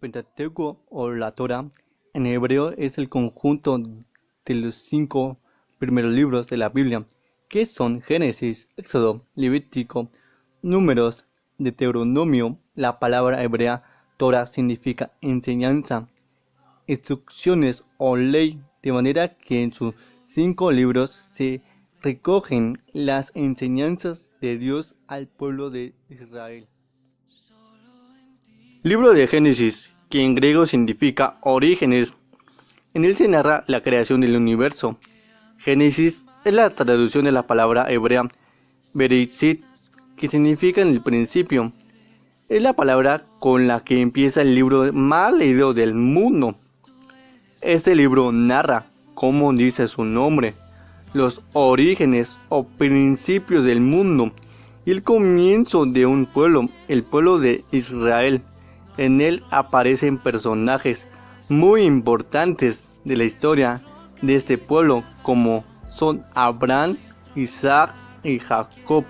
Pentateuco o la Torá en hebreo es el conjunto de los 5 primeros libros de la Biblia, que son Génesis, Éxodo, Levítico, Números, Deuteronomio. La palabra hebrea Torá significa enseñanza, instrucciones o ley, de manera que en sus 5 libros se recogen las enseñanzas de Dios al pueblo de Israel. Libro de Génesis, que en griego significa orígenes. En él se narra la creación del universo. Génesis es la traducción de la palabra hebrea Bereshit, que significa en el principio. Es la palabra con la que empieza el libro más leído del mundo. Este libro narra, como dice su nombre, los orígenes o principios del mundo y el comienzo de un pueblo, el pueblo de Israel. En él aparecen personajes muy importantes de la historia de este pueblo, como son Abraham, Isaac y Jacob,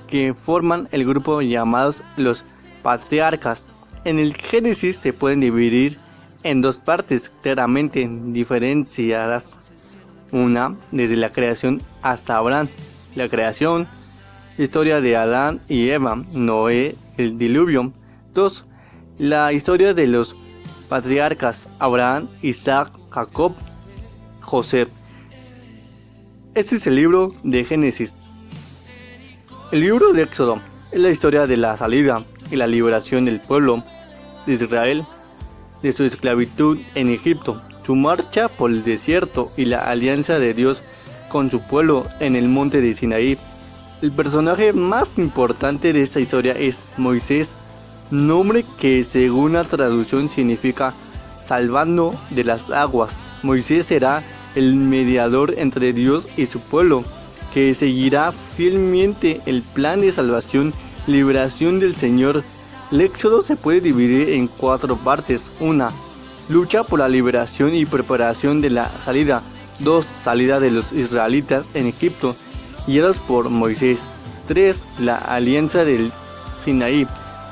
que forman el grupo llamados los patriarcas. En el Génesis se pueden dividir en dos partes claramente diferenciadas. Una, desde la creación hasta Abraham, la creación, historia de Adán y Eva, Noé, el diluvio. 2. La historia de los patriarcas Abraham, Isaac, Jacob, José. Este es el libro de Génesis. El libro de Éxodo es la historia de la salida y la liberación del pueblo de Israel de su esclavitud en Egipto, su marcha por el desierto y la alianza de Dios con su pueblo en el monte de Sinaí. El personaje más importante de esta historia es Moisés, nombre que según la traducción significa salvando de las aguas. Moisés será el mediador entre Dios y su pueblo, que seguirá fielmente el plan de salvación y liberación del Señor. El Éxodo se puede dividir en 4 partes. 1. Lucha por la liberación y preparación de la salida. 2. Salida de los israelitas en Egipto, guiados por Moisés. 3. La alianza del Sinaí.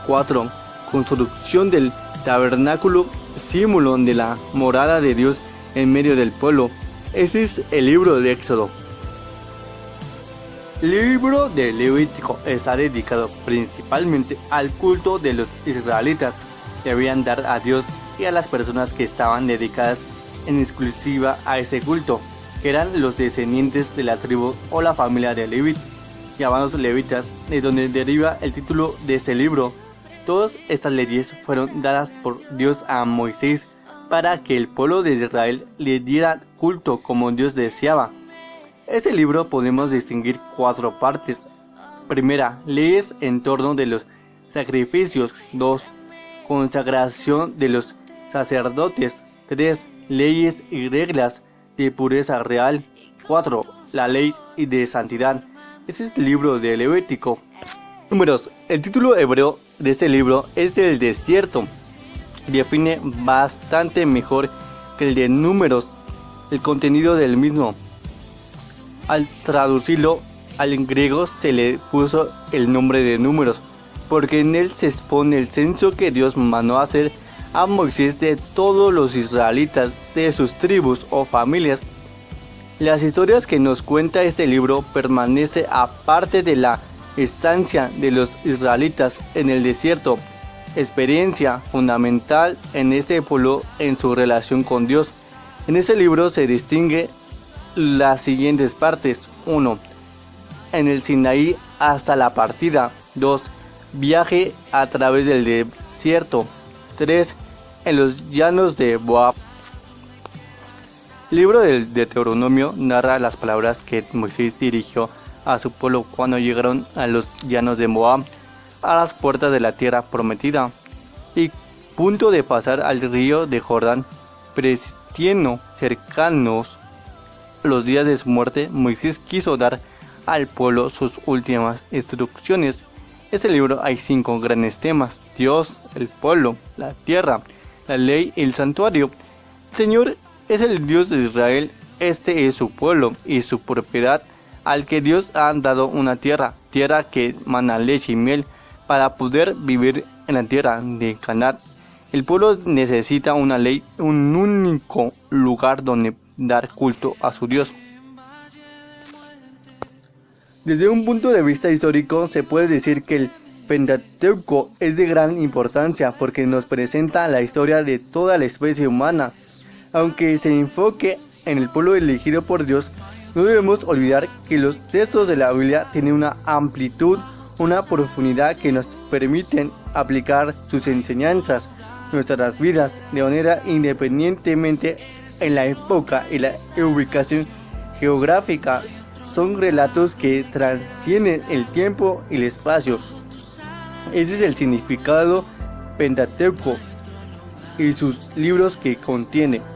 4. Construcción del tabernáculo, símbolo de la morada de Dios en medio del pueblo. Este es el libro de Éxodo. El libro de Levítico está dedicado principalmente al culto de los israelitas. Debían dar a Dios y a las personas que estaban dedicadas en exclusiva a ese culto, que eran los descendientes de la tribu o la familia de Leví, llamados levitas, de donde deriva el título de este libro. Todas estas leyes fueron dadas por Dios a Moisés para que el pueblo de Israel le diera culto como Dios deseaba. Este libro podemos distinguir 4 partes. Primera, leyes en torno de los sacrificios. 2. Consagración de los sacerdotes. 3. Leyes y reglas de pureza real. 4. La ley y de santidad. Ese es el libro de Levítico. Números. El título hebreo de este libro es del desierto. Define bastante mejor que el de Números el contenido del mismo. Al traducirlo al griego se le puso el nombre de Números, porque en él se expone el censo que Dios mandó hacer a Moisés de todos los israelitas, de sus tribus o familias. Las historias que nos cuenta este libro permanece aparte de la estancia de los israelitas en el desierto, experiencia fundamental en este pueblo en su relación con Dios. En ese libro se distingue las siguientes partes. 1. En el Sinaí hasta la partida. 2. Viaje a través del desierto. 3. En los llanos de Moab. El libro del Deuteronomio narra las palabras que Moisés dirigió a su pueblo cuando llegaron a los llanos de Moab, a las puertas de la tierra prometida, y punto de pasar al río de Jordán, prestieno, cercanos los días de su muerte. Moisés quiso dar al pueblo sus últimas instrucciones. En este libro hay 5 grandes temas: Dios, el pueblo, la tierra, la ley y el santuario. El Señor es el Dios de Israel, este es su pueblo y su propiedad, al que Dios ha dado una tierra que mana leche y miel, para poder vivir en la tierra de Canaán, El pueblo necesita una ley, un único lugar donde dar culto a su Dios. Desde un punto de vista histórico, se puede decir que el Pentateuco es de gran importancia porque nos presenta la historia de toda la especie humana. Aunque se enfoque en el pueblo elegido por Dios, no debemos olvidar que los textos de la Biblia tienen una amplitud, una profundidad que nos permiten aplicar sus enseñanzas a nuestras vidas de manera independientemente en la época y la ubicación geográfica. Son relatos que trascienden el tiempo y el espacio. Ese es el significado Pentateuco y sus libros que contiene.